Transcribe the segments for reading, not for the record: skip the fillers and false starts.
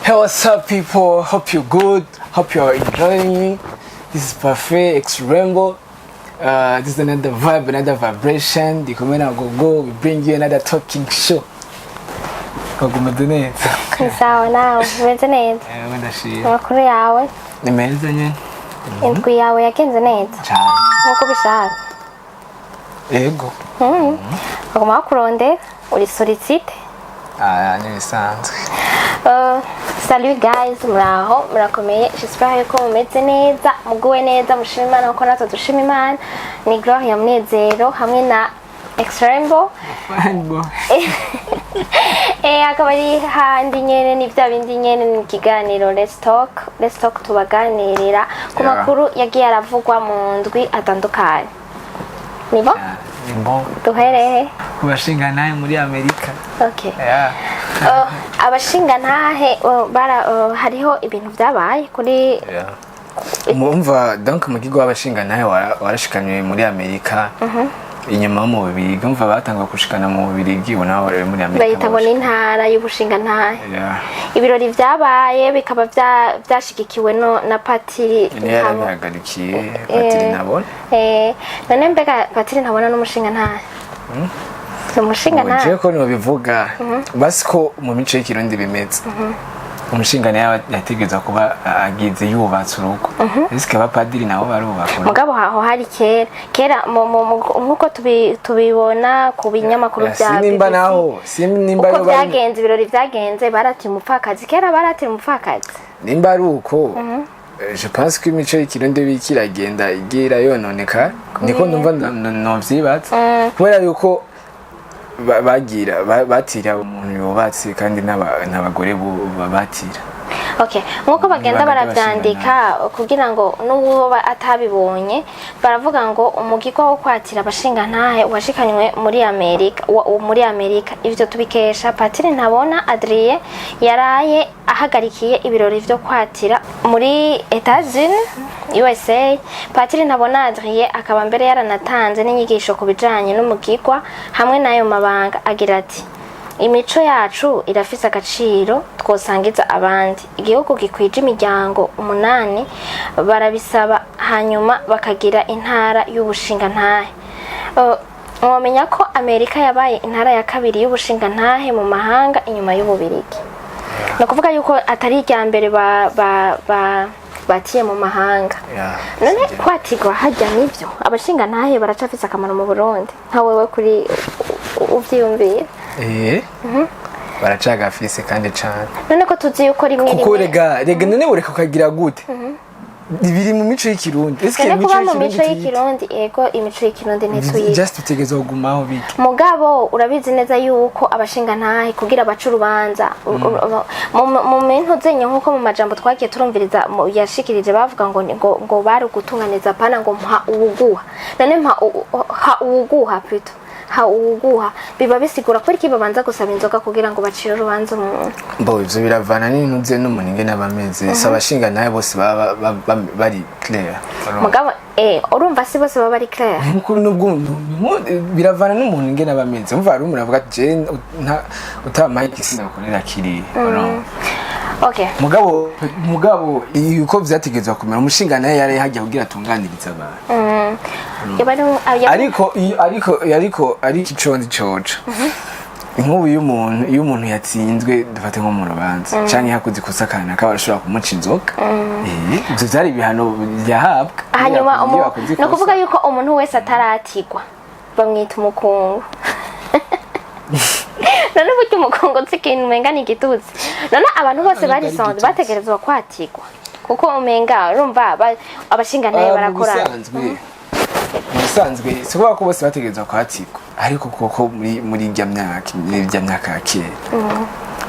Hey, what's up, people? Hope you're good. Hope you're enjoying me. This is Parfait Indirimbo. This is another vibe, another vibration. The Kumena go. We bring you another talking show. Kagumedene. Sawa nawe umeze neza. Ndashimye. Amakuru yawe Ni meza nyene. indwi yawe yagenze neza Cyane. nkuko bishaka. Yego. Baguma bakurondera uri solicite. Ni bisanzwe. Salut guys, muraho murakomeye. J'espère ko mumeze neza, muguwe neza, mushima Imana ko natwe dushima Imana. Ni Gloria Munezero hamwe na Indirimbo. Akaba ari handi nyene ni bya bindi nyene ni kiganiro Let's Talk tubaganirira ku makuru yagiye aravugwa mu ndwi atandukanye. Nibo? Nibo. Duhereye Kubashinga naye muri Amerika. Okay. Abashinga ntahe hariho ibintu byabaye kuri Mumva donc mu kigo abashinga nahe warashikanywe muri Amerika. Inyuma mu bibiri umva batangwa kushikana mu bibiri ubona bari muri Amerika. Bayita ngo n'intara y'ubushinga ntahe. Ibirori byabaye bikaba byashigikiwe na patiri yarabihagarikiye patiri nabona. None mbega patiri ntabona n'umushinga ntahe. Umushinga ntahe. Je ko no bivuga basi ko mu mico y'ikirundi bimeze. Umushinga nawe yategeza kuba agize yubatse urugo. Ese abapadiri nabo barubaka. Mugabo haho hari kera nkuko tubibona ku binyamakuru bya Simba naho simba yo byagenze ibirori byagenze barati umupfakazi kera barati umupfakazi. Nimba ari uko je pense que imico y'ikirundi bikiragenda igira yononeka niko ndumva no vyibatse kubera yuko bagira batira umuntu yubatse kandi n'abagore batira. Okay, nkuko bagenda baravyandika kugira ngo n'uwo atabibonye baravuga ngo umugiko wo kwatira abashinga ntahe washikanywe muri Amerika ivyo tubikesha patiri ntabona Adrien yaraye ahagarikiye ibirori vyo kwatira muri Etats-Unis USA. Patiri ntabona Adrien akaba mbere yaranatanze n'inyigisho kubijanye n'umugikwa hamwe nayo mabanga agira ati imico yacu irafise agaciro twosangiza abandi. Igihugu gikwije imiryango 8 barabisaba hanyuma bakagira intara y'ubushinga ntahe. Mwomenya ko Amerika yabaye intara ya kabiri y'ubushinga ntahe mu mahanga inyuma y'Ububirigi. No kuvuga yuko atari irya mbere batiye mu mahanga. None kwatigwa hajya nivyo abashinga ntahe baracafise akamaro mu Burundi nka wewe kuri uvyiyumvira. Baracaga afise kandi cyane. None ko tuzi yuko rimwe kuko rega none ureka kagira gute biri mu mico y'ikirundi. Ese imico y'ikirundi ego imico y'ikirundi ntituyizi just tutegeza kugumaho biki mugabo urabizi neza yuko abashinga ntahe kugira abaca urubanza mu mintu zenye nkuko mu majambo twagiye turumviriza yashikirije bavuga ngo bari gutunganiza pana ngo mpa uwuguha. None mpa uwuguha pito uguha biba bisigura ko iki babanza gusaba inzoga kugira ngo bacire urubanza umuntu. Bo ivyo biravana n'intuze n'umuntu ingene abameze. Sabashinga naye bose bari clear. Mugabo urumva si bose baba bari clear. Nubwo biravana n'umuntu ingene abameze. Umva ari umuntu avuga ati je utamaye ikisina bakorera kiri. Okay. Mugabo yuko vyategezwa kumera umushinga naye yari hajya kugira atunganiriza abantu. Ariko icondi coca. Nk'ubu iyo umuntu yatsinzwe dufate nko mu rubanza canke hakuzi kusakana akabarashobora kumuca inzoga. Ivyo vyari ibihano byahabwa. Hanyuma no kuvuga yuko umuntu wese ataratigwa bamwita umukungu. None buti umukungu tsikintu menga ni gituzi. None abantu bose bari sonze bategerezwa kwatigwa. Kuko umenga urumva abashinga naye barakorana. Musanzwe sikuba ko bose bategerezwa kwatigwa ariko koko muri irya myaka ya kera.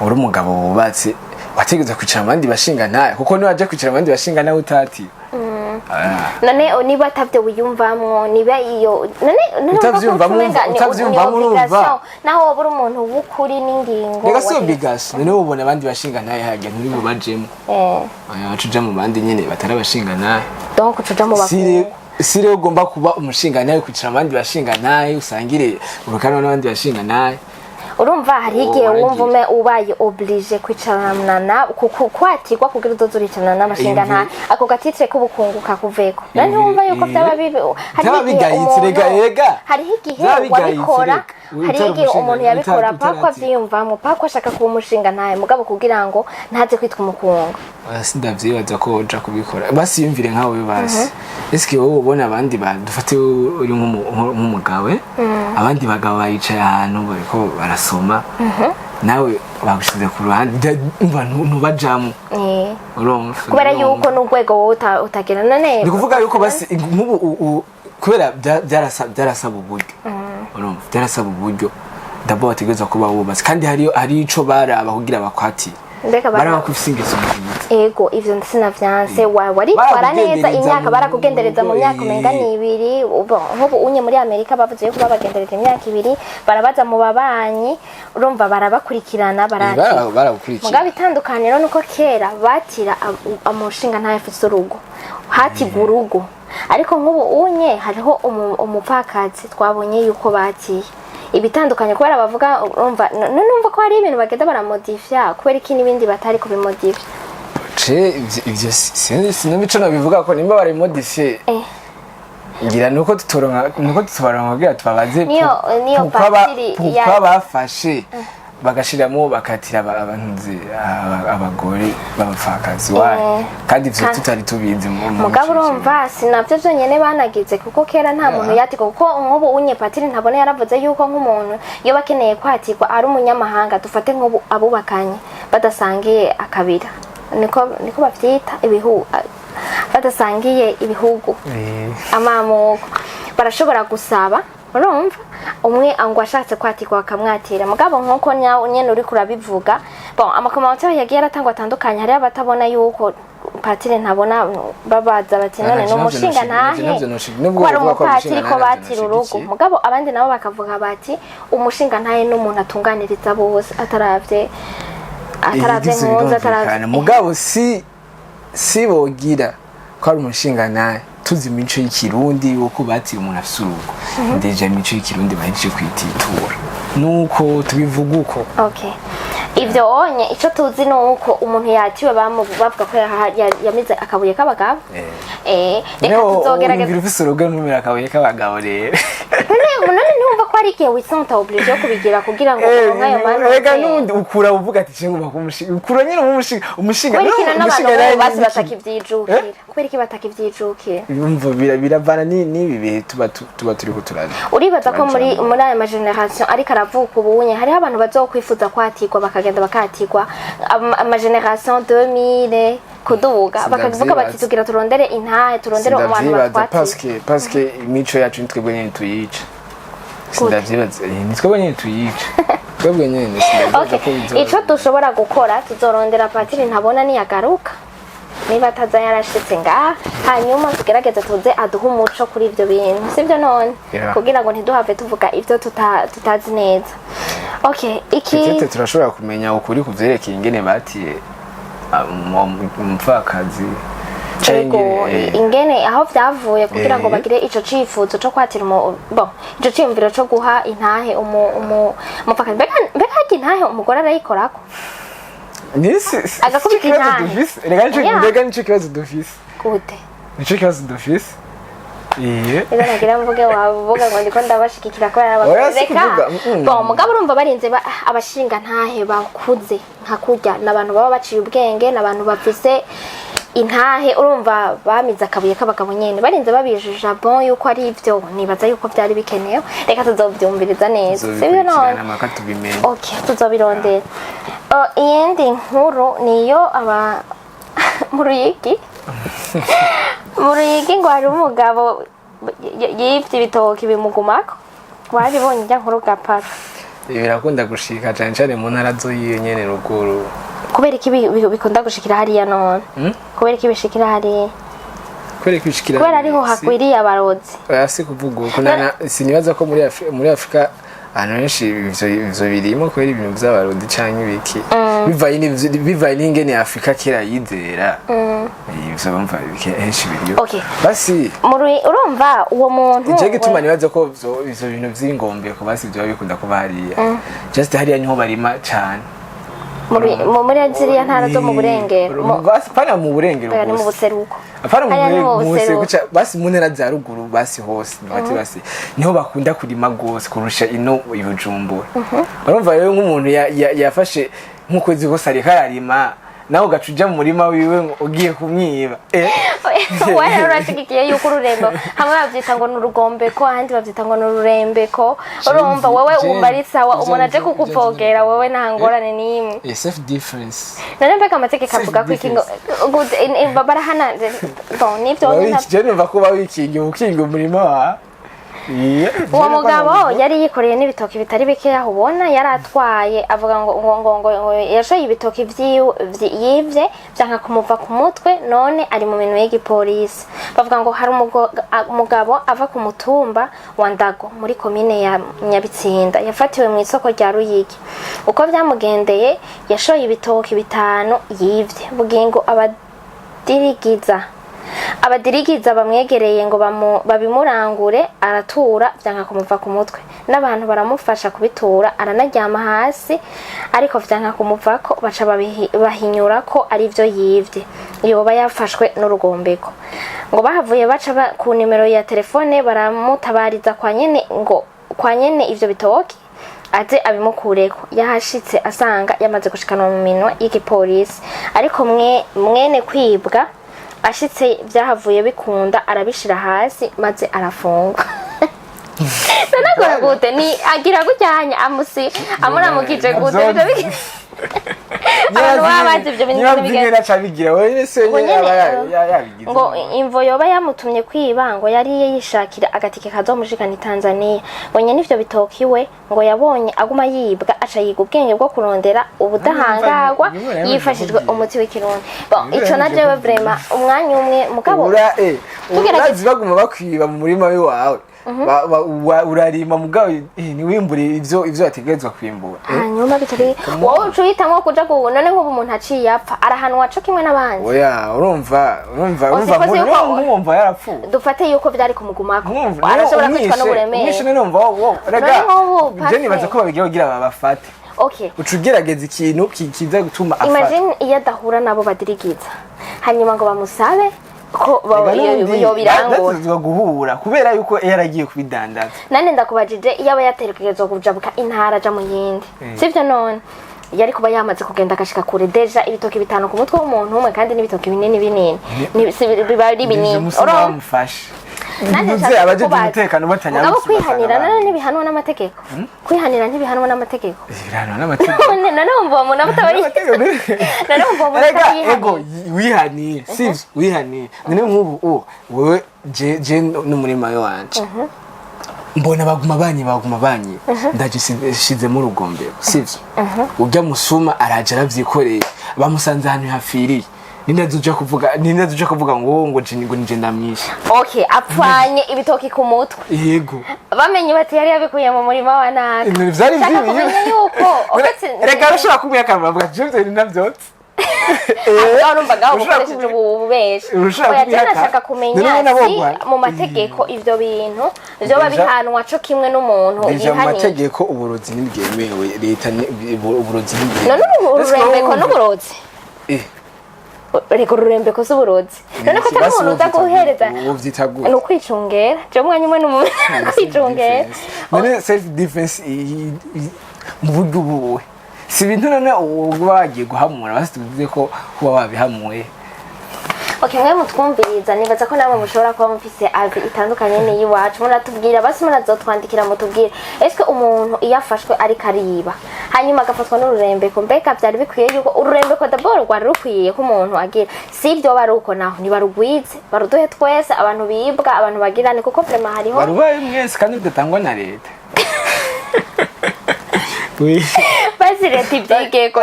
Uri umugabo wubatse wategerezwa kwicara abandi bashinga naye kuko niba aje kwicara abandi bashinga nawe utatiwe. None niba atavyo wiyumvamwo niba iyo none utavyumvamwo naho wabura umuntu w'ukuri n'ingingo. Rega so bigas none ubona abandi bashinga naye hage nturi bubajemo. Acuja mu bandi nyene batarabashinga naye. Donc ucuja mu bakuru. Sire ugomba kuba umushinga naye kwicara abandi bashinga naye usangire urukano n'abandi bashinga naye. urumva hari igihe wumva ubaye oblige kwicarana na kwatirwa kugira uzoze uricarana n'abashinga nta ako gatitire k'ubukungu kakuveko nani wumva yuko byaba bibi hari igihe wabikora hari igihe umuntu yabikora pako avyiyumvamo pako ashaka kuba umushinga ntaye mugabo kugira ngo ntaze kwitwa umukungu sindavyibaza ko uja kubikora basi yumvire nkawe basi eske wowe ubona abandi badufate uri nk'umugawe abandi bagabo bayicaye ahantu bariko barasoma nawe bagushize ku ruhande ntubajamo urumva kubera yuko n'urwego wowe utagira none ni kuvuga yuko basi nk'ubu kubera byarasaba uburyo urumva byarasaba uburyo ndabo bategeza kuba wubatse kandi hari ico baraba kugira bakwatire barabakusingiza ego ivyo sinavyanse wari twara neza imyaka barakugendereza mu myaka umenga ni 2 nk'ubu unye muri Amerika bavuze yuko babagendereza imyaka 2 barabaza mu babanyi urumva barabakurikirana barakurikirana mugabo itandukaniro nuko kera batira amushinga ntayafise urugo hatigwa urugo ariko nk'ubu unye hariho umupfakazi twabonye yuko batiye ibitandukanye kubera bavuga urumva numva ko hari ibintu bagenda baramodifya kubera iki nibindi batari kubimodifya ivyo sinumva ico nabivuga ko nimba barimodifye ngira nuko tutoronka kugira tubabaze niyo patiri ya bafashe bagashiramo bakatira abantuzi abagore babafakazi waye kandi ivyo tutari tubizi mugabo urumva sinavyo vyonyene banagize kuko kera nta muntu yatika kuko nk'ubu unye patiri ntabone yaravuze yuko nk'umuntu iyo bakeneye kwatirwa ari umunyamahanga dufate nk'ubu abubakanye badasangiye akabira niko bavyita ibihugu badasangiye ibihugu amamuko barashobora gusaba urumva umwe ngo ashatse kwatirwa akamwatira mugabo nkuko nyene uri kurabivuga bon amakomantere yagiye aratangwa atandukanye hari abatabona yuko patire ntabona babaza bati none no mushinga ntahe ko ari umupatiri ko batira urugo mugabo abandi nabo bakavuga bati umushinga ntahe n'umuntu atunganiriza bose ataravye nkuza ataravye mugabo si bogira ko ari umushinga ntahe tuzi imico y'ikirundi uko batira umuntu afise urugo ndeje imico y'ikirundi bahejeje kwititura nuko tubivuga uko okay ivyo onye ico tuzi nuko umuntu yatiwe bavuga ko yamize akabuye k'abagabo reka tuzogerageza ufise urugo ntumira akabuye k'abagabo rero none numva ko ari igihe wisanta oblige yo kubigira kugira ngo nk'ayo mani rega nundi ukura uvuga ati cengo bakumushinga ukura nyine umushinga n'abantu basi batakivyijukira kubera iki batakivyijukira umva biravana n'ibi bihe tuba turi kuturana uribaza ko muri aya ma generation ariko aravuka ubunye hariho abantu bazokwifuza kwatirwa bakagenda bakatirwa ama generation 2000 kuduga bakavuga bati tugira turondere intahe turondere umuntu batwatira parce que imico yacu nitwebwe nyene tuyica sindavyibaza nitwebwe nyene tuyica twebwe nyene sindavyibaza ko ico dushobora gukora tuzorondera patiri ntabona niyagaruka niba ataza yarashitse ngaha hanyuma tugerageze tuze aduha umuco kuri ivyo bintu sivyo none kugira ngo ntiduhave tuvuga ivyo tutazi neza okay iki turashobora kumenya ukuri kuvyerekeye ingene batiye umupfakazi ingene aho vyavuye kugira ngo bagire ico cifuzo co kwatira ico ciyumviro co guha intahe umupfakazi mbega intahe umugore arayikorako agakubita intahe rega nico kibazo dufise gute nico kibazo dufise Eza nagira mvuge wavuga ngo ndiko ndabashikikira ko yarabazeka mugabo urumva barinze abashinga ntahe bakuze nka kurya nabantu baba baciye ubwenge nabantu bafise intahe urumva bamiza akabuye k'abagabo nyene barinze babijija bon yuko ari ivyo nibaza yuko byari bikenewe reka tuzovyumviriza neza sibyo none okay tuzobirondera iyindi nkuru niyo aba muruyiki ngo hari umugabo yivye ibitoki bimugumako waribonye njya nkuru gapara birakunda gushika cyane cyane mu ntara zo nyene ruguru kubera iki bikunda gushikira hariya none kubera iki bishikira hariya kubera ariho hakwiriye abarozi si kuvuga uko sinibaza ko muri Afrika ahantu henshi ivyo birimo kubera ibintu vy'abarundi canke ibiki bivaye n'ingene Afrika kera yizera ivyo bumva henshi biriyo basi urumva uwo muntu je gituma nibaza ko ivyo bintu vy'ingombe ko basi vyo bikunda kuba hariya just hariya niho barima cane muri ziriya ntara zo mu burengero pana mu burengero ni mu buseruko apana mu buseruko basi mu ntara za ruguru basi hose basi niho bakunda kurima gose kurusha ino ibujumbura urumva rero nk'umuntu yafashe nk'ukwezi kose ari kararima nawe ugacuja mu murima wiwe ugiye kumwiba wari urashigikiye yuko ururembo hamwe bavyita ngo n'urugombeko ahandi bavyita ngo n'ururembeko urumva wowe umva ari sawa umuntu aje kukuvogera wowe nta ngorane n'imwe self difference none mbega amategeko avuga ko ikingo barahana bon nivyo je numva ko bawikinga ukinga umurima wa uwo mugabo yari yikoreye n'ibitoki bitari bikeya ubona yaratwaye avuga ngo yashoye ibitoki yivye byanka kumuva ku mutwe none ari mu minwe y'igipolisi bavuga ngo hari umugabo ava ku mutumba wa Ndago muri komine ya Nyabitsinda yafatiwe mu isoko rya Ruyigi uko byamugendeye yashoye ibitoki 5 yivye bugingo abadirigiza bamwegereye ngo babimurangure aratura byanka kumuva ku mutwe n'abantu baramufasha kubitura aranaryama hasi ariko vyanka kumuvako baca bahinyura ko ari byo yivye yoba yafashwe n'urugombeko ngo bahavuye baca ku nimero ya telefone baramutabariza kwa nyene ivyo bitoki aze abimukureko yahashitse asanga yamaze gushikana mu minwe y'igipolisi ariko mwene kwibwa ashitse byahavuye bikunda arabishira hasi maze arafunga nanakora gute ni agira gucyanya amuramukije gute abantu babazi ibyo bintu bigira ngo imvo yoba yamutumye kwiba ngo yari yishakira agatike kazomushikana Tanzania bonye nivyo bitokiwe ngo yabonye aguma yibwa aca yiga ubwenge bwo kurondera ubudahangagwa yifashijwe umuti w'ikirundi bon ico najewe vraiment umwanya umwe mugabo tugerageza baguma bakwiba mu murima wawe urarima mugabo niwimbure ivyo wategerezwa kwimbura hanyuma bitari wowe ucuhitamwo kuja none nk'ubu umuntu aciye apfa arahanwa co kimwe n'abandi oya urumva nk'umva yarapfuye dufate yuko vyari kumugumako arashobora kwitwa n'uburemere umwishe numva rega je nibaza ko babigiye kugira babafate ucugerageza ikintu kiza gutuma afata imagine iyo adahura nabo badirigiza hanyuma ngo bamusabe ko yo birangora guhura kubera yuko yaragiye kubidandaza nane ndakubajije iyo aba yaterekezwa kujabuka intara aja mu yindi sivyo none yari kuba yamaze kugenda agashika kure deja ibitoki 5 ku mutwe w'umuntu umwe kandi n'ibitoki binini biba ari binini uramufasha nanje abaje umutekano batanya abo kwihanira nane ntibihanwa n'amategeko kwihanira ntibihanwa n'amategeko bihanwa n'amategeko nane umva umuntu abatabari nane umva umuntu ego wihaniye sivyo wihaniye none nk'ubu wewe je n'umurima wanje mbona baguma banyi ndaje shize mu rugombero sivyo ujya musuma araje aravyikoreye bamusanze ahantu hafiriye nindazuja kuvuga ngo nje ndamwisha okay apfanye ibitoki ku mutwe yego bamenye bati yari yabikuye mu murima wa naka vyari kumenya yuko rega arashobora kumenya akamaro je ninavyotse urumva gaho ukoresheje ububeshe nashaka kumenya mu mategeko ivyo bintu vyoba bihanwa co kimwe n'umuntu bihaniye mu mategeko uburozi n'ibyemewe leta uburozi n'ibyemewe none ururembeko n'uburozi reko rurembeko z'uburozi none ko tamuntu uza guhereza uvyitagura no kwicungera je mwanya umwe n'umuntu kwicungera none self defense mu buryo buwe si ibintu none wagiye guhamura basi tuvuze ko kuba wabihamuye mwe mutwumviriza nibaza ko namwe mushobora kuba mufise avi itandukanye n'iyiwacu muratubwira basi murazotwandikira mutubwira eske umuntu iyafashwe ari kariba hanyuma agafatwa n'ururembeko mbega byari bikwiye yuko ururembeko d'abord rwari rukwiye ko umuntu agira si ibyo bari uko naho ni barugwize baruduhe twese abantu bibwa abantu bagirane kuko vraiment hariho barubaye mwese kandi bidatangwa na leta basi leta ibyige ko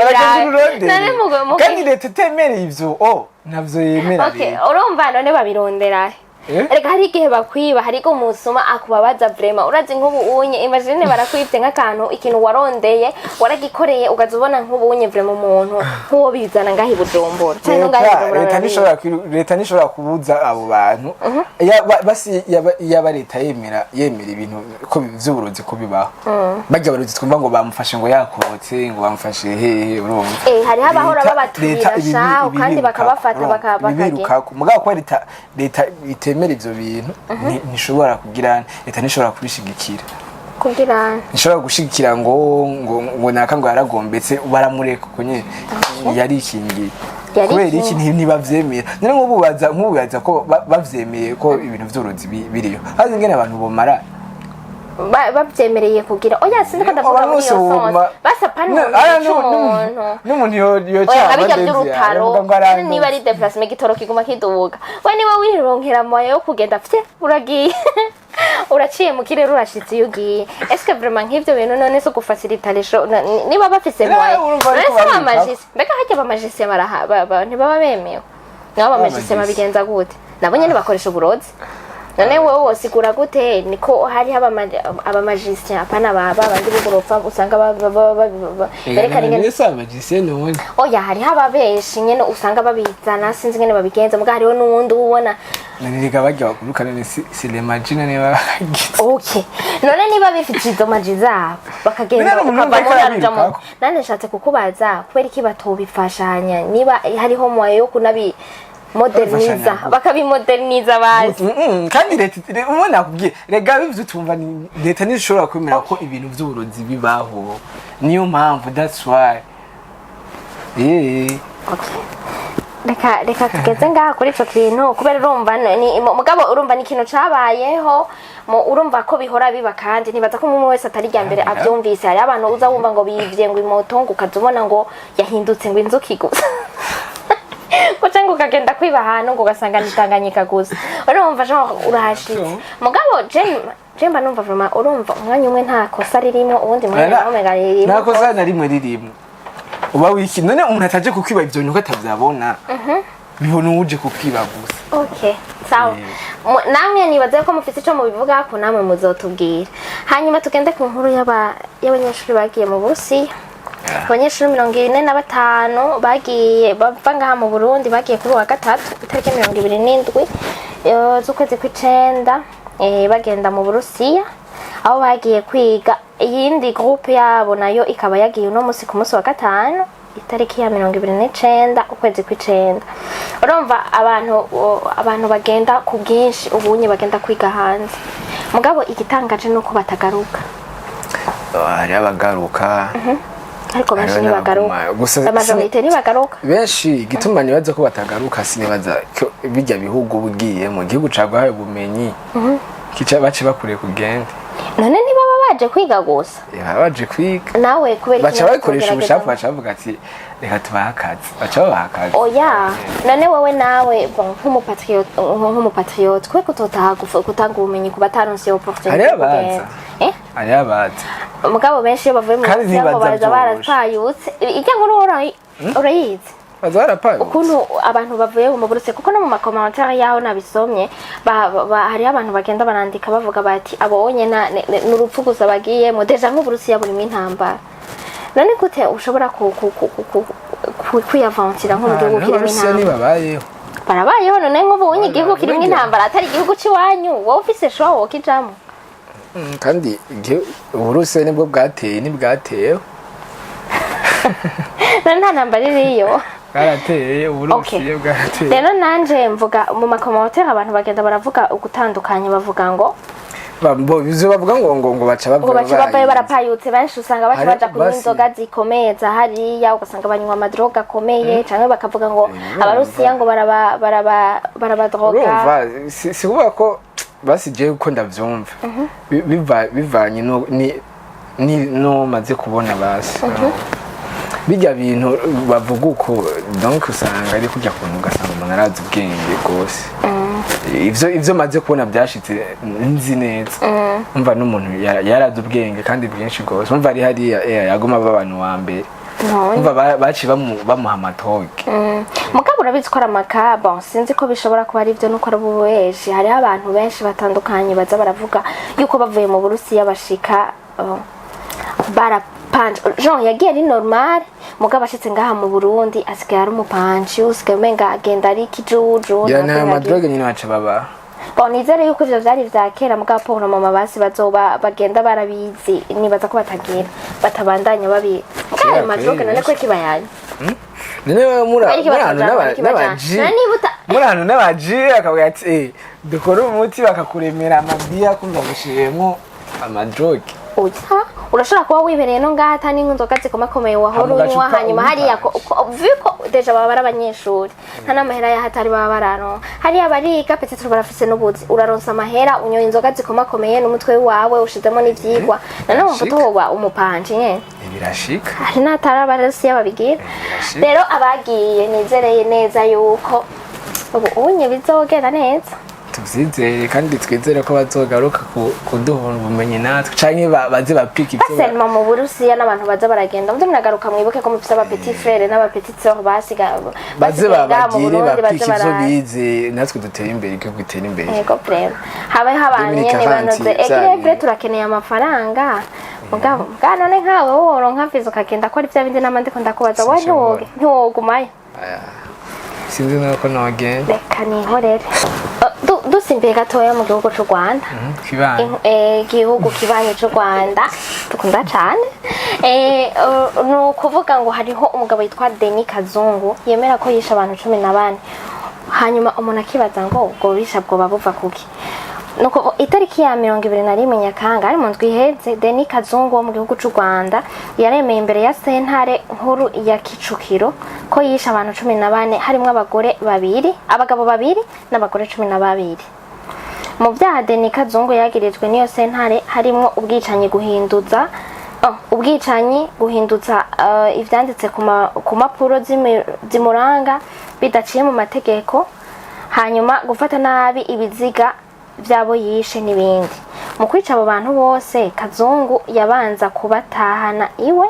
nane kandi leta temereye ivyo navyo yemera urumva none babirondera reka hari igihe bakwiba hari ko umusuma akubabaza vraiment urazi nk'ubu unye imagine barakwibye nk'akantu ikintu warondeye waragikoreye ugaza ubona nk'ubu unye vraiment umuntu nk'uwo bizana ngahi Bujumbura leta nishobora kubuza abo bantu basi yaba leta yemera ibintu ko vy'uburozi ko bibaho bajya barozi twumva ngo bamufashe ngo yakotse ngo bamufashe hehe urumva hari abahora babaturira shaho kandi bakabafata bakabiruka mugabo ko leta itemera ivyo bintu ntishobora kugira leta nishobora kubishigikira kugira nishobora gushigikira ngo naka ngo yaragombetse baramureka ko nyene yari ikingiye kubera iki ntibavyemera none nk'ububaza ko bavyemeye ko ibintu vy'urozi biriyo hazi ngene abantu bomara babyemereye kugira oya sindiko ndavuga muri iyo sonze basapana n'umuntu yoca abijya by'urutaro niba ari déplacement gitoro kiguma kiduga we niba wironkera moyo yo kugenda fye uragiye uraciye mu kirere urashitse iyo ugiye est-ce que vraiment nk'ivyo bintu none so gufacilita les choses niba bafise moyo nese bamajise mbega hajya bamajise ntibaba bemewe nabo bamajise babigenza gute nabo nyene bakoresha uburozi none wowe wosigura gute niko hari abamajisien apana bandi bugorofa usanga berekana ingene abamajisien none oya hari ababeshi nyene usanga babizana sinzi ngene babigenza muga hariho n'uwundi ubona niriga bajya bakurukana ni silemagina niba okay none niba bifite izo majiza bakagenda ukavamo nane nshatse kukubaza kubera iki batobifashanya niba hariho moyo yo kunabi moderniza bakabimoderniza bazi kandi leta ubona kubwiye rega bivyo tumva ni leta nishobora kwemera ko ibintu vy'uburozi bibaho niyo mpamvu that's why reka tugeze ngaha kuri ico kintu kubera urumva mugabo urumva ni ikintu cabayeho urumva ko bihora biba kandi ntibaza ko umuntu wese atari mbere avyumvise hari abantu uza wumva ngo bivye ngo imotongo ukazubona ngo yahindutse ngo inzuki gusa kuca ngo ukagenda kwiba ahantu ngo ugasanga nitanganyika gusa urumva urahashitse mugabo jemba numva vraiment urumva umwanya umwe nta kosa ririmo ubundi mwanya omega ririmo nta kosa na rimwe ririmo uba wiki none umuntu ataje kukwiba ivyo nuko atavyabona bibona uje kukwiba gusa okay sawa namwe nibaze ko mufite ico mubivuga ko namwe muzotubwira hanyuma tugende ku nkuru y'abanyeshuri bagiye mu Burusiya abanyeshuri 45 bagiye bava ngaha mu Burundi bagiye kuri wa gatatu itariki 27 z'ukwezi kw'icenda bagenda mu Burusiya aho bagiye kwiga iyindi groupe yabo nayo ikaba yagiye uno musi ku musi wa gatanu itariki ya 29 ukwezi kw'icenda urumva abantu bagenda ku bwinshi ubunye bagenda kwiga hanze mugabo igitangaje nuko batagaruka hari abagaruka ariko benshi ntibagaruka amajorite ntibagaruka benshi igituma nibaza ko batagaruka sinibaza ko bijya bihugu bugiye mu gihugu cagwaye ubumenyi kica bace bakuriye kugenda none niba baje kwiga gusa baje kwiga nawe kubera baca bakoresha ubushafu baca bavuga ati reka tubahakaze baca babahakaze oya none wowe nawe nk'umupatriote kwe kutotaha gutanga ubumenyi ku bataronse opportunity ari abaza mugabo benshi bavuye mu cyangwa baza baratayutse ijya nkuru urayizi baza barapayutse ukuntu abantu bavuye mu Burusiya kuko no mu makomantere yaho nabisomye hari abantu bagenda barandika bavuga bati abonye n'urupfu gusa bagiye mu deja nk'Uburusiya burimo intambara none gute ushobora kwiyavangira nk'ugihugu kirimo intambara barabayeho none nk'ubunye igihugu kirimo intambara atari igihugu ciwanyu wowe ufise shwa wokijamo kandi Uburusiya nibwo bwateyeho nta ntambara iriyo bwarateye Uburusiya bwarateye rero nanje mvuga mu makomantere abantu bagenda baravuga ugutandukanye bavuga ngo bizo bavuga ngo baca babaye barapayutse benshi usanga baja kunywa inzoga zikomeye za hariya ugasanga banywa amadroga akomeye canke bakavuga ngo abarusiya ngo barabadroga si kuvuga ko basije uko ndavyumva bivanye no maze kubona basi bijya bintu bavuga uko donc usanga ari kujya kuntu ugasanga umuntu arazi ubwenge rwose ivyo maze kubona byashitse nzi neza umva n'umuntu yarazi ubwenge kandi bwinshi rwose umva ari hariya yaguma abantu wa mbere umva baci bamuha amatoke mugabo urabizi ko ari amakaba sinzi ko bishobora kuba ari byo nuko ari ububeshi hariho abantu benshi batandukanye baza baravuga yuko bavuye mu Burusiya bashika barapanje Jean yagiye ari normal mugabo ashitse ngaha mu Burundi asigaye ari umupanji usigaye umenga agenda ari kijuju yana amadroge nyine baca baba nizere yuko ivyo vyari vya kera mugabo po na mama basi bazoba bagenda barabizi nibaza ko batabandanya babi mugabo amadroge none ko kibayanye none murano n'abaji akavuga ati dukora umuti bakakuremera amabiya kumva gushiremo amadroge urashobora kuba wibereye no ngata n'inzoga zikomakomeye wahora unywa hanyuma hariya viko deja baba ari abanyeshuri nta n'amahera yahatari baba barano hariya bariga petitro barafise n'ubuzi uraronsa amahera unyoye inzoga zikomakomeye n'umutwe wawe ushizemo n'ivyigwa none wumva utoba umupanje nyene birashika hari n'atari abarasiya babigira rero abagiye nizereye neza yuko ubu unye bizogenda neza tuvyizeye kandi twizere ko bazogaruka kuduhura ubumenyi natwe canke baze bapika ivyo Selma mu Burusiya n'abantu baza baragenda muvyo muragaruka mwibuke ko mufise aba petit frère n'aba petit sœur basiga baze babagire bapika ivyo bize natwe duteye imbere igihugu gitera imbere yego prema habaye habanye nyene banoze egre turakeneye amafaranga mugabo none nkawe woronka vizo kagenda ko ari vya bindi namandiko ndakubaza wowe ntiwogumayo sinzi nuko nogenda reka nihorere dusimbiye gatoya mu gihugu cy'u Rwanda igihugu kibanye cy'u Rwanda dukunda cyane ni ukuvuga ngo hariho umugabo yitwa Denis Kazungu yemera ko yishe abantu 14 hanyuma umuntu akibaza ngo ubwo bisha bwoba buva kuki nuko itariki ya 21 Nyakanga ari mu ndwi iheze Denis Kazungu wo mu gihugu cy'u Rwanda yaremeye imbere ya sentare nkuru ya Kicukiro ko yishe abantu 14 harimo abagabo 2 n'abagore 12 mu byaha Denis Kazungu yagirijwe niyo sentare harimo ubwicanyi guhinduza ivyanditse ku mapuro zimuranga bidaciye mu mategeko hanyuma gufata nabi ibiziga vyabo yishe n'ibindi mu kwica abo bantu bose Kazungu yabanza kubatahana iwe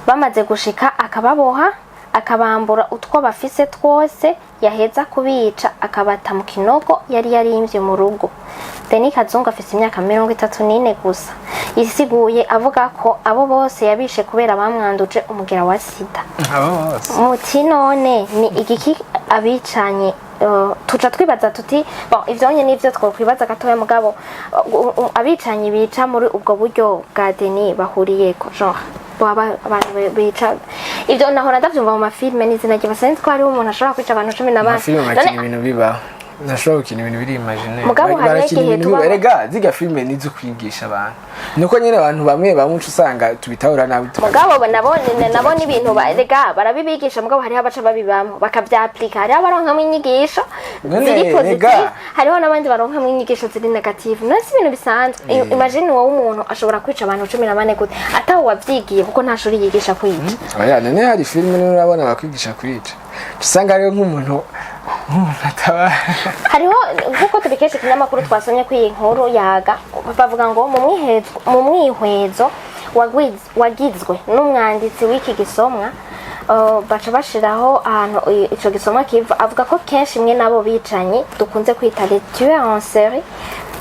bamaze gushika akababoha akabambura utwo bafise twose yaheza kubica akabata mu kinogo yari yarimvye mu rugo Denis Kazungu afise imyaka 34 gusa yisiguye avuga ko abo bose yabishe kubera bamwanduje umugera wa sida muti none ni igiki abicanye tuca twibaza tuti ivyo nyene nivyo twokwibaza gatoya mugabo abicanyi bica muri ubwo buryo bwa Denis bahuriyeko genre abantu bica ivyo nahora ndavyumva mu mafilme n'izina ry'abasenzi ko hariho umuntu ashobora kwica abantu 14 none ibintu bibaho nashobora gukina ibintu biri imagine mugabo hari igihe tuba erega ziga filme nizo kwigisha abantu nuko nyene abantu bamwe bamuca usanga tubitahura nabi mugabo nabone ibintu erega barabibigisha mugabo hariho abaca babibamo bakavyaplika hariho abaronkamwe inyigisho ziri positive hariho n'abandi baronkamwe inyigisho ziri negative nasi ibintu bisanzwe imagine wowe umuntu ashobora kwica abantu 14 gute ataho wavyigiye kuko nta shuri yigisha kwica oya none hari filme n'urabona bakwigisha kwica usanga hariho nk'umuntu hariho nkuko tubikesha ikinyamakuru twasomye ku iyi nkuru yaga bavuga ngo mu mwihwezo wagizwe n'umwanditsi w'iki gisomwa baca bashiraho ahantu ico gisomwa kiva avuga ko kenshi imwe nabo bicanyi dukunze kwita les tueurs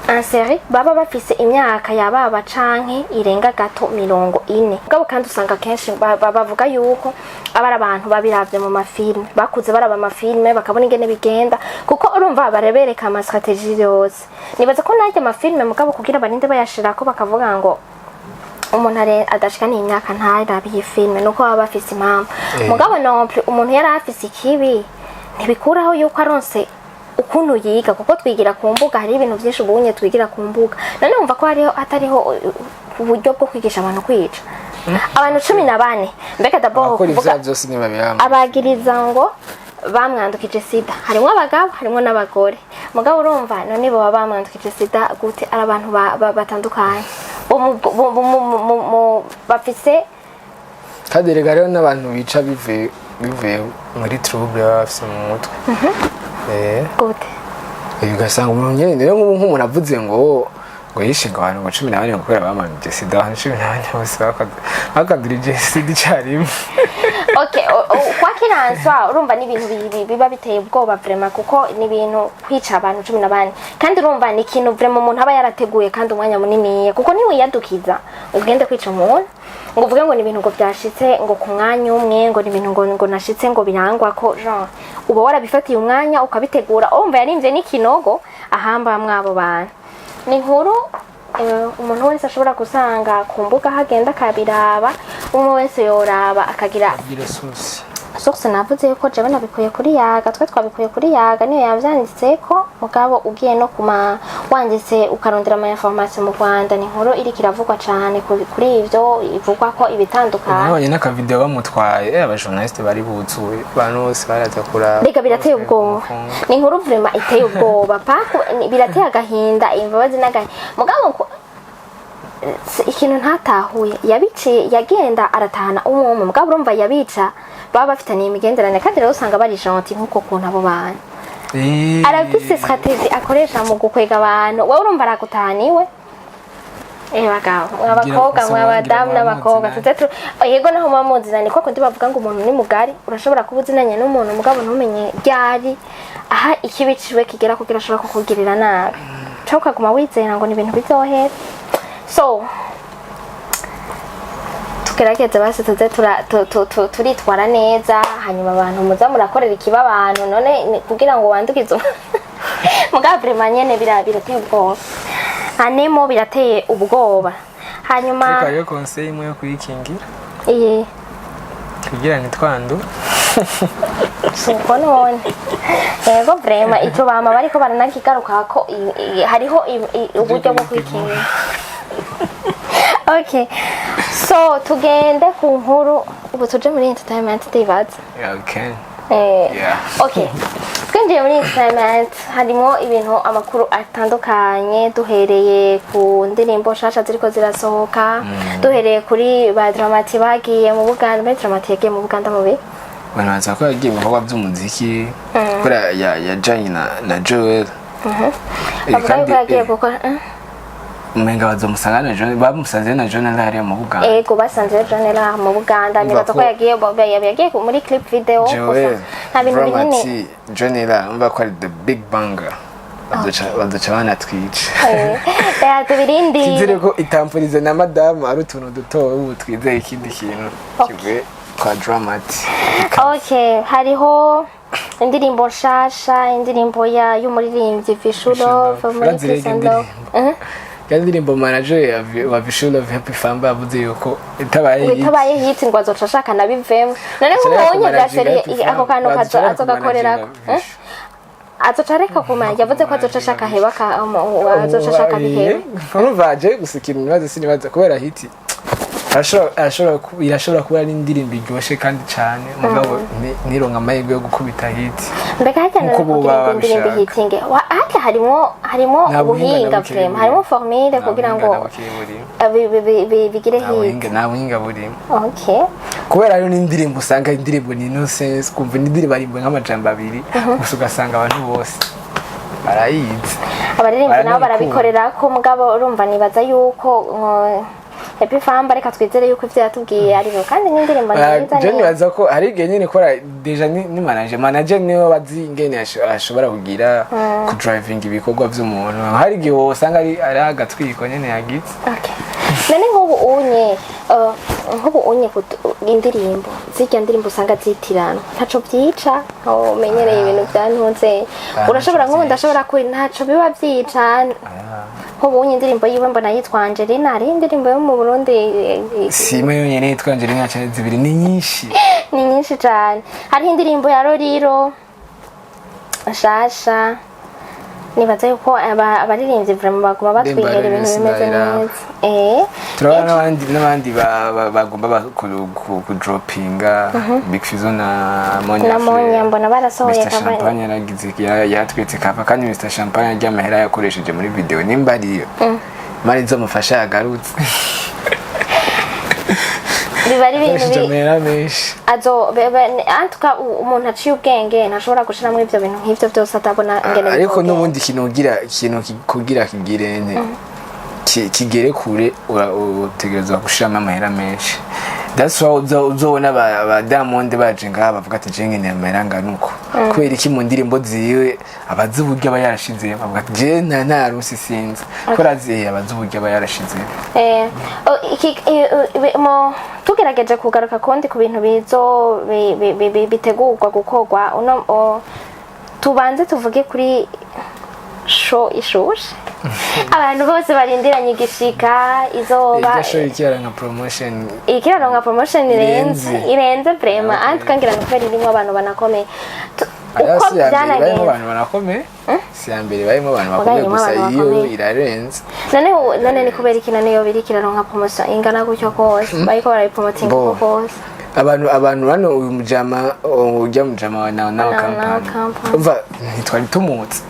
en série baba bafise imyaka yababa canke irenga gato 40 gabo kandi usanga kenshi bavuga yuko abara abantu babiravye mu mafilme bakuze baraba amafilme bakabona ingene bigenda kuko urumva barebereka ama strategie yose nibaza ko najya amafilme mugabo kugira barinde bayashirako bakavuga ngo umuntu adashika n'imyaka ntarabi iyi filme nuko baba bafise impamvu mugabo non umuntu yari afise ikibi ntibikuraho yuko aronse ukuntu yiga kuko twigira ku mbuga hari ibintu byinshi ubunye twigira ku mbuga none umva ko atariho uburyo bwo kwigisha abantu kwica abantu 14 mbega d'abord kuvuga abagiriza ngo bamwandukije sida harimo abagabo harimo n'abagore mugabo urumva none bo bamwandukije sida gute ari abantu batandukanye bafise kaderega rero n'abantu bica bivuye muri trouble bafise mu mutwe gute ugasanga umuntu nyene rero nk'umuntu avuze ngo ngo yishinga abantu ngo 14 gukorera bamanije sida abantu 14 bose bakadurije sida icyarimwe. Okay, kwa kiranswa urumva ni ibintu biba biteye ubwoba vraiment kuko ni ibintu kwica abantu 14 kandi urumva ni ikintu vraiment umuntu aba yarateguye kandi umwanya munini kuko ni wiyadukiza ugende kwica umuntu ngo uvuge ngo ni ibintu ngo byashitse ngo ku mwanya umwe ngo ni ibintu ngo nashitse ngo birangwa ko genre uba warabifatiye umwanya ukabitegura urumva yarimvye n'ikinogo ahamba mwabo bantu ni nkuru umuntu wese ashobora gusanga ku mbuga hagenda kabiraba umwe wese yoraba akagira source navuze ko jewe nabikuye kuri yaga twe twabikuye kuri yaga niyo yavyanditse ko mugabo ugiye no kuma wanditse ukarondera ama information mu Rwanda ni nkuru iri kiravugwa cyane kuri ivyo ivugwa ko ibitandukanye nabonye n'aka video bamutwaye aba journaliste bari buzuye abantu bose baraza kuraba biga birateye ubwoba ni nkuru vraiment iteye ubwoba pako birateye agahinda imbabazi n'agahinda mugabo ikintu ntatahuye yabiciye yagenda aratahana umwe mugabo urumva yabica baba bafitaniye imigenderanire kandi rero usanga bari gentil nkuko kuntu abo bantu arafise strategie akoresha mu gukwega abantu wowe urumva arakutahaniwe bagabo abakobwa mwabadamu n'abakobwa tutatu yego naho mumuzizana ko kundi bavuga ngo umuntu ni mugari urashobora kubuzinanya n'umuntu mugabo ntumenye ryari aha ikibiciwe kigera kugira ashobora kukugirira nabi cyangwa ukaguma wizera ngo ni ibintu bizohera so tugerageze basi tuze turitwara neza hanyuma abantu muza murakorera ikiba abantu none kugira ngo wandukize mugabo vraiment nyene birateye ubwoba anemo birateye ubwoba hanyuma tukariyo conseil imwe yo kuyikingira kugira ntitwandu suko none yego vraiment icyo bama bariko baranakigaruka ko hariho uburyo bwo kwikingira. Okay, so tugende ku nkuru ubu tuje muri entertainment David. Okay. Okay. Twinjiye muri entertainment harimo ibintu amakuru atandukanye duhereye ku ndirimbo shasha ziriko zirasohoka duhereye kuri ba Dramati bagiye mu Buganda muri Dramati yagiye mu Buganda mu be banaza ko yagiye mu bikorwa by'umuziki kora ya Jane na Joel kandi yagiye gukora umenga bazomusanga na John bamusanze na John Elarts mu Buganda ego basanze John Elarts mu Buganda nibaza ko yagiye muri clip video nta bintu binini John Elarts umva ko ari the big banger bazoca banatwica tubirindi kizere ko itampurize na madame ari utuntu duto ubu twizeye ikindi kintu kigwe kwa Dramati. Okay, hariho indirimbo nshasha indirimbo y'umuririmbyi Vishulo muri Kisando indirimbo manager wa Vishulo Happy Famba yavuze yuko itabaye hit ngo azoca ashaka na abivemwo none nk'ubonye bya serie ako kantu azogakorera azoca reka kumanya yavuze ko azoca ashaka heba azoca ashaka biheba urumva je gusikira ibibazo sinibaza kubera hit irashobora kuba ari indirimbo iryoshe kandi cyane mugabo nironka amahirwe yo gukubita hit mbega hajyana no indirimbo hitinge hajya harimo ubuhinga vrema harimo formule kugira ngo bigire hit nta buhinga burimo. Okay, kubera rero n'indirimbo usanga indirimbo ni nonsense kumva indirimbo barimbo nk'amajambo abiri gusa ugasanga abantu bose barayizi abaririmbyi nabo barabikorera ko mugabo urumva nibaza yuko Happy Famba reka twizere yuko ivyo yatubwiye ari byo kandi n'indirimbo nziza je nibaza ko hari igihe nyine kora deja ni manager niwe bazi ingene ashobora kugira ku driving ibikorwa by'umuntu hari igihe usanga ari agatwiko nyene yagize. Okay, none nk'ubu unye indirimbo zijya ndirimbo usanga zitirana ntaco byica umenyereye ibintu byantunze urashobora nk'ubu ndashobora kuri ntaco biba byica nk'ubu indirimbo yiwe mbona yitwa Angelina ari indirimbo yo mu Burundi sima yonyene yitwa Angelina cyane zibiri ni nyinshi cyane hari indirimbo ya Roriro shasha nibaza yuko abaririmbyi vraiment baguma batwihera ibintu bimeze neza turabona n'abandi bagomba kudropinga Big Fizzo na Monya mbona barasohoye kampanye yaragize yatwitse kapa kandi Mr Champagne ry'amahera yakoresheje muri video nimba ariyo mari zo mufasha yagarutse bibari ibintu antuka umuntu aciye ubwenge ntashobora gushira muri ibyo bintu nk'ibyo byose atabona ingene ariko n'ubundi kintu kugira kigire kigere kure utegerezwa gushiramo amahera menshi. That's why uzobona aba Diamond baje ngaha bavuga ati je nkeneye amahera nganuko kubera iki mu ndirimbo ziwe abazi uburyo aba yarashize bavuga ati je nta rusi sinzi ko razi abazi uburyo aba yarashize. Tugerageje kugaruka kondi ku bintu bizo bitegurwa gukorwa tubanze tuvuge kuri show ishushe abantu bose barindiranye igishika izoba ikiraronka promotion irenze prema antukangira nukubera irimo abantu banakomeye uko byanagenze abantu banakomeye si ambere barimo abantu bakomeye gusa iyo irarenze none ni kubera iki none yo biri kiraronka promotion ingana gutyo kose bariko barayipromoting kose abantu bano uyu mujama ujya mujama wa nawe kampani umva ntitwari tumutse.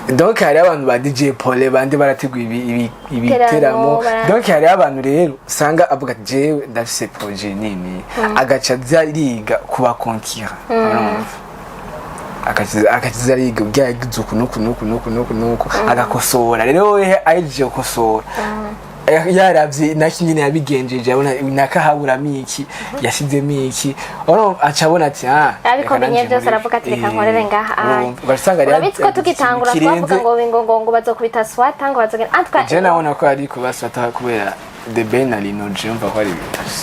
Donc hari abantu ba DJ Pole bandi barateguye ibiteramo. Donc hari abantu rero usanga avuga ati jewe ndafise projet nini agaca zariga kuba conquer. Akaza ariga byagize nuko agakosora rero we aje gukosora yaravye nakinyine yabigenjeje abona nakahabura miki yashizemo iki acabona ati abikomenye byose aravuga ati reka nkorere ngaha urabitsiko tukitangura twavuga ngo bazokubita swata ngo bazogena je nabona ko ari kubaswata kubera de benali no jumva ko ari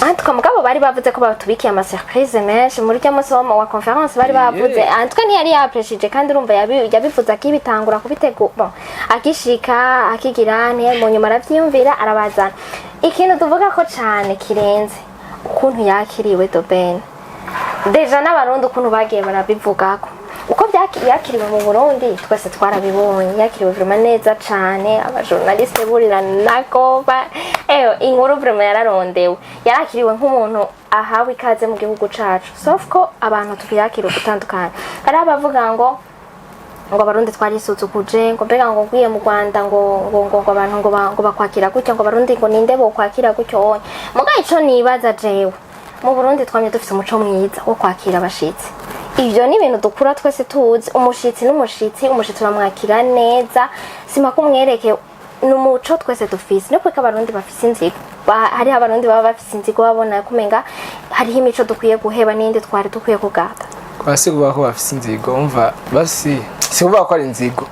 antwa mugabo bari bavuze ko batubikiye ama surprise menshi muri cyo munsi wa conference bari bavuze antwa ni yari yapreshije kandi urumva yabivuze akibitangura kubitegura akishika akigirane mu nyuma aravyiyumvira arabazana ikintu tuvuga ko cyane kirenze ukuntu yakiriwe Doben deja n'abarundi ukuntu bagiye barabivugako uko yakiriwe mu Burundi twese twarabibonye yakiriwe vraiment neza cyane abajournaliste burirana nako inkuru vraiment yararondewe yarakiriwe nk'umuntu ahawe ikaze mu gihugu cacu sauf ko abantu tukiyakira gutandukana ari abavuga ngo abarundi twarisuzukuje ngo mbega ngo gwiye mu Rwanda ngo abantu ngo bakwakira gutyo ngo abarundi ngo ninde bo kwakira gutyo muga ico nibaza jewe mu Burundi twamye dufite umuco mwiza wo kwakira abashitsi. Ivyo ni ibintu dukura twese tuzi umushitsi uramwakira neza sima kumwereke numuco twese dufise no kweka abarundi bafise inzigo hari abarundi baba bafise inzigo babona kumenga hari imico dukwiye guheba ninde twari dukwiye kugata kwasi kuba ko bafise inzigo umva basi si kuba ko ari inzigo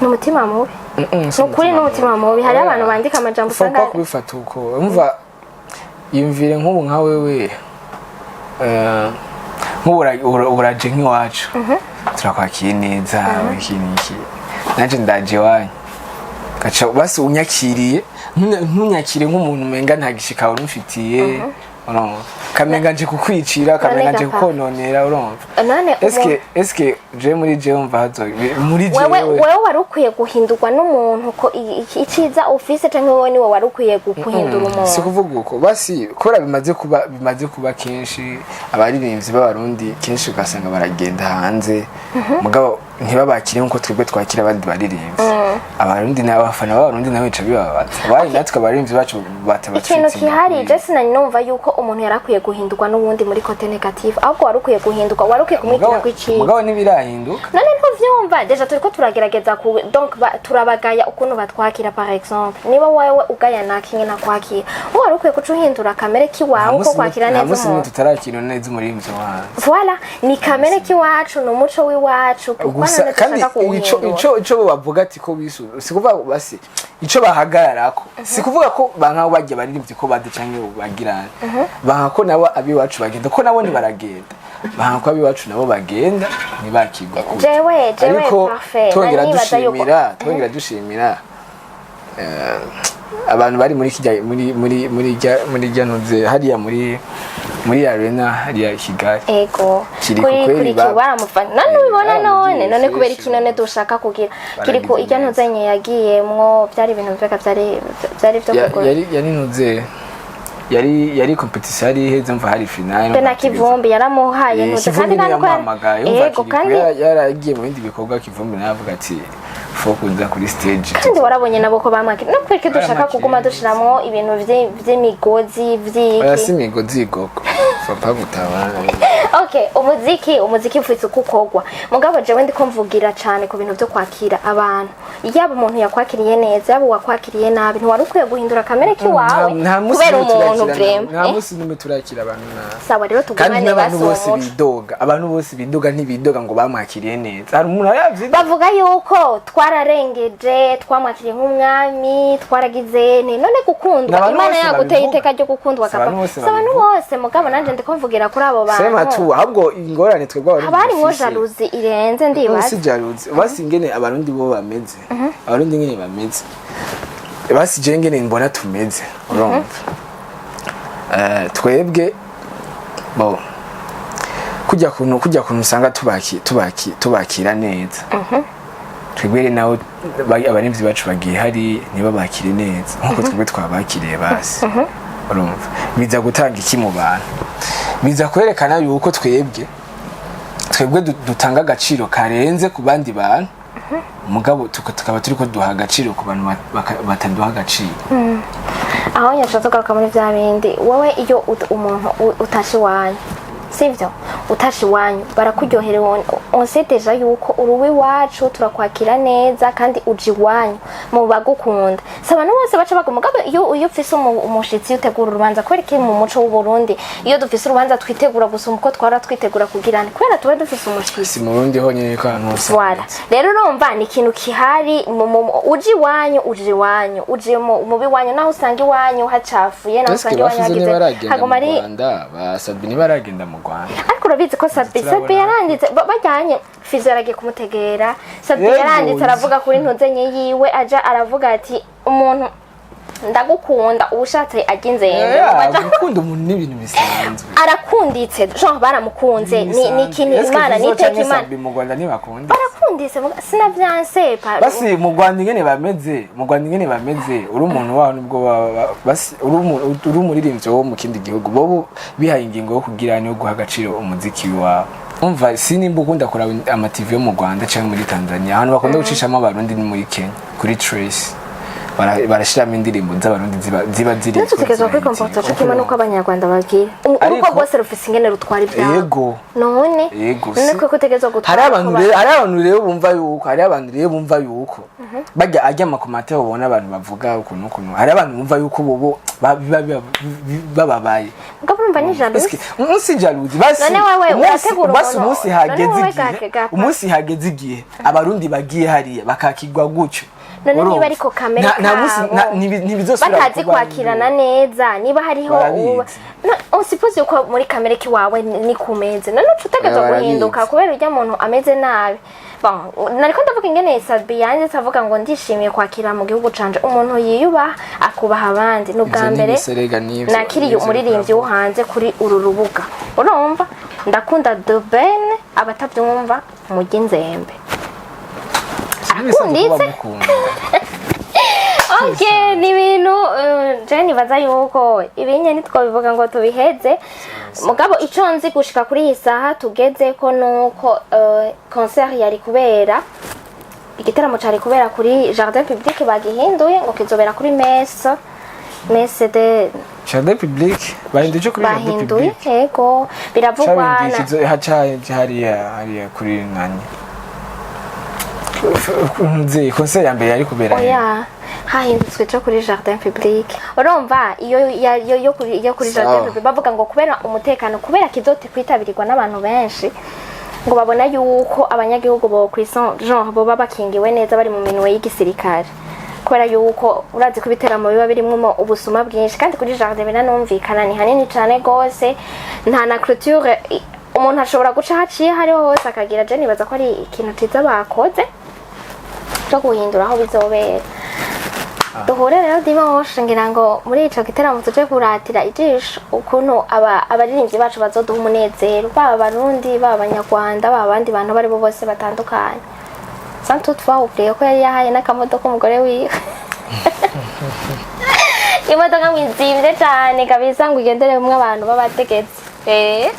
n'umutima mubi n'ukuri n'umutima mubi hari abantu bandika amajambo usanga kubifata uko umva yumvire nk'ubu nka wewe uraje nk'iwacu turakwakira neza iki naje ndaje wanyu gaca basi unyakiriye ntunyakire nk'umuntu umenga nta gishika urumfitiye kamenga nje kukwicira kamenga nje kukononera urumva eske je muri je umva hazo muri je wewe warukwiye guhindurwa n'umuntu ko iciza office canke wowe ni wari ukwiye guhindura umuntu si kuvuga uko basi kora bimaze kuba kenshi abaririmbyi b'abarundi kenshi ugasanga baragenda hanze mugabo ntibabakire nkuko twebwe twakira abandi baririmbyi abarundi n'abafana b'abarundi nawe bica bibabaza bari natwe abaririmbyi bacu batabatse ikintu kihari je sinanumva yuko umuntu yarakwiye guhindurwa n'ubundi muri kote negative ahubwo warukwiye guhindurwa warukwiye kumwitira kw'icindi mugabo nibirahinduka none ntuvyumva deja turiko turagerageza donc turabagaya ukuntu batwakira par exemple niba wewe ugaya nakinye nakwakira warukwiye kucuhindura kamere kiwawe uko kwakira neza umuntu tutarakira neza umuririmbyi wawe voilà ni kamere kiwacu n'umuco wiwacu kandi ico bavuga ati ko bisu sikuvuga basi ico bahagararako sikuvuga ko banka bajya baririmbyi ko bade canke bagirana banka ko nabo abiwacu bagenda ko nabo ni baragenda banka ko abiwacu nabo bagenda ni bakigwa ko jewe parfait twongera dushimira abantu bari muri jyanuze hariya muri arena hariya Kigali ego kuri baramufana none ubibona none kubera iki none dushaka kugira kiri ko ijyantuzenye yagiyemwo byari ibintu byari byo kugora yari yari competition yari iheze mva hari finale Pena Kivumbi yaramuhaye ntuze kandi ego kandi yaragiye mu bindi bikorwa Kivumbi navuga ati fokuza kuri stage kandi warabonye nabo ko bamakira no kweke dushaka kuguma dushiramo ibintu vy'imigozi vy'iki si imigozi igoko papa mutabana. Okay, umuziki ufite uko ukogwa. Mugabo jewe ndiko mvugira cyane ku bintu byo kwakira abantu. Yaba umuntu yakwakiriye neza, yaba wakwakiriye nabi, ntiwari ukwiye guhindura kamere kiwawe kubera umuntu vrem. Nta musi nimwe turakira abantu nabi. Sawa rero tugumane bose bidoga. Abantu bose bidoga ntibidoga ngo bamwakiriye neza. Hari umuntu yavye bavuga yuko twararengeje, twamwakiriye nk'umwami, twaragize none gukundwa. Imana yaguteye iteka ryo gukundwa kapa. Abantu bose mugabo nanje ndiko mvugira kuri abo bantu. Sema tu ahubwo ingorane twebwe abantu. Abari mo jalousie irenze ndibaza. Si jalousie. Basi ngene abarundi bo bameze. Abarundi ngene bameze. Basi je ngene mbona tumeze. Urumva. Twebwe bo kujya kuntu usanga tubakira neza. Twebwe nawo abarimvyi bacu bagiye hari niba bakire neza. Nkuko twebwe twabakiriye basi. Urumva. Biza gutanga iki mu bantu. Biza kwerekana yuko twebwe dutanga agaciro karenze ku bandi bantu. Mugabo tukaba turiko duha agaciro ku bantu bataduha agaciro. Aho nyashatse kugaruka muri vya bindi wowe iyo umuntu utashi wanyu sivyo utashi wanyu barakuryoherewe onseteja yuko uruwi wacu turakwakira neza kandi uji wanyu mu bagukunda sabana bose baca bagumugabo iyo ufise umushitsi utegura urubanza kwereke mu muco w'u Burundi iyo dufise urubanza twitegura gusoma uko twara twitegura kugirana kwera tuba dufise umushitsi si mu Burundi honyene ko ahantu hose wala rero urumva ni ikintu kihari uji wanyu uje mu biwanyu naho usanga iwanyu hacafuye naho usanga iwanyu hagize hagomari basabini baragenda mu Rwanda ariko urabizi ko Sabi yaranditse bajyanye Fizo yaragiye kumutegera Sabi yaranditse aravuga kuri ntuzenye yiwe aja aravuga ati umuntu ndagukunda ubushatse aginzembe gukunda umuntu n'ibintu bisanzwe arakunditse Jean baramukunze ni ikintu Imana niteka Imana mu Rwanda ntibakunda barakunditse sinavyanse pa basi mu Rwanda ingene bameze uri umuntu waho nubwo basi uri umuririmbyi wo mu kindi gihugu bo bihaye ingingo yo kugira no guha agaciro umuziki wawe umva sinimba ukunda kora ama TV yo mu Rwanda cyangwa muri Tanzania ahantu bakunda gucishamo abarundi ni muri Kenya kuri Trace barashiramo indirimbo z'abarundi ziba ziri tutekezwa kuri comportement cyo kimana uko abanyarwanda bagira uko bose rufise ingene rutwara ibyago yego none nuko kutekezwa gutwara hari abantu rero bumva yuko bajya ajya makomate babona abantu bavuga ukuntu hari abantu bumva yuko bobo bababaye ngabumva ni jalousie umunsi jalousie basi umunsi hageze igihe abarundi bagiye hariya bakakigwa gucyo none niba ariko kamera batazi kwakirana neza niba hariho usipoze yuko muri kamera kiwawe ni kumeze none utegeza guhinduka kubera ujya muntu ameze nabi nariko ndavuga ingene Sabi yanjye avuga ngo ndishimiye kwakira mu gihugu canje umuntu yiyubaha akubaha abandi n'ubwa mbere nakiriye umuririmbyi wo hanze kuri uru rubuga urumva ndakunda Dubene abatabyumva mujye nzembe akunditse okay ni bintu Jenny baza yuko ibinye nitwo bivuga ngo tubiheze mugabo ico nzi gushika kuri iyi saha tugeze ko nuko concert yari kubera igitaramo cari kubera kuri Jardin Public bagihinduye ngo kizobera kuri messe de Jardin Public bahinduje kuri Jardin Public yego biravugwa hariya kuri nani nzi concert ya mbere yari kubera oya hahindutse cyo kuri Jardin Public urumva iyo kuri Jardin Public bavuga ngo kubera umutekano kubera kizote kwitabirirwa n'abantu benshi ngo babona yuko abanyagihugu bo Christian Jean bo babakingiwe neza bari mu minwe y'igisirikare kubera yuko urazi kubiteramo biba birimo ubusuma bwinshi kandi kuri Jardin biranumvikana ni hanini cyane gose nta na clôture umuntu ashobora guca haciye hariho hose akagira je nibaza ko ari ikintu ciza bakoze cyo guhindura aho bizobera duhure rero dimanche ngira ngo muri ico giteramo tuje kuratira ijisho ukuntu abaririmbyi bacu bazoduha umunezero baba barundi baba abanyarwanda baba abandi bantu bari bo bose batandukanye sans toutefois oublier ko yari yahaye n'akamodoka umugore wiwe imodoka mwizimvye cyane kabisa ngo igendere mwe abantu babategetse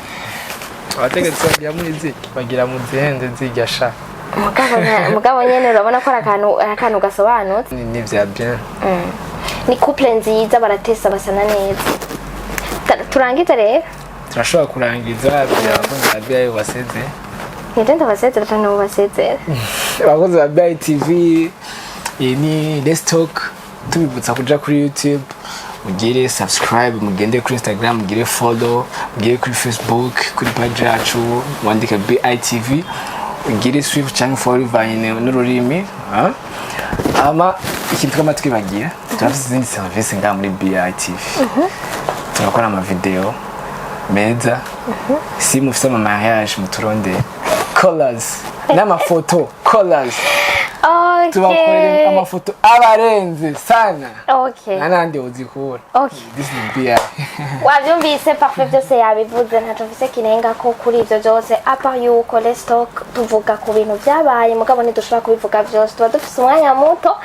abategetsi bagira mu zihende nzirya sha mugabo nyene urabona ko akantu gasobanutse ni vya bien ni couple nziza baratesa basana neza turangize rero turashobora kurangiza abakunzi ba BI baseze. Nje ndabasezera cyane mu basezera. Abakunzi ba BI TV iyi ni Let's Talk, tubibutsa kuja kuri YouTube, mugire subscribe, mugende kuri Instagram, mugire follow, mugire kuri Facebook, kuri page yacu mwandike BI TV, mugire swift cyangwa follow vine n'ururimi. Ama ikintu twama twibagira, turafite izindi service nga muri BI TV. Turakora ama video meza. Si mufite ama mariage muturonde colors n'amafoto colors. Okay. Tubakorera amafoto abarenze sana. Okay. Nanandi uzikura. Okay. This is BI. Wabyumvise parfait byose yabivuze ntaco mfise kinenga ko kuri ivyo byose apa yuko Let's Talk tuvuga ku bintu byabaye mugabo ntidushobora kubivuga byose tuba dufise umwanya muto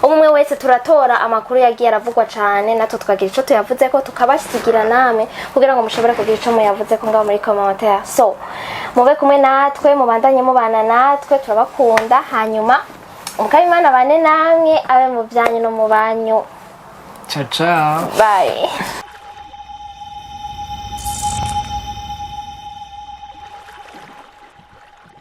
umwe wese turatora amakuru yagiye aravugwa cyane nato tukagira ico tuyavuze ko tukabasigira namwe kugira ngo mushobore kugira ico muyavuze ko ngaho muri commentaire. So mube kumwe natwe mubandanye mubana natwe turabakunda hanyuma Umukabimana bane namwe abe mu byanyu no mu banyu. Ciao ciao. Bye.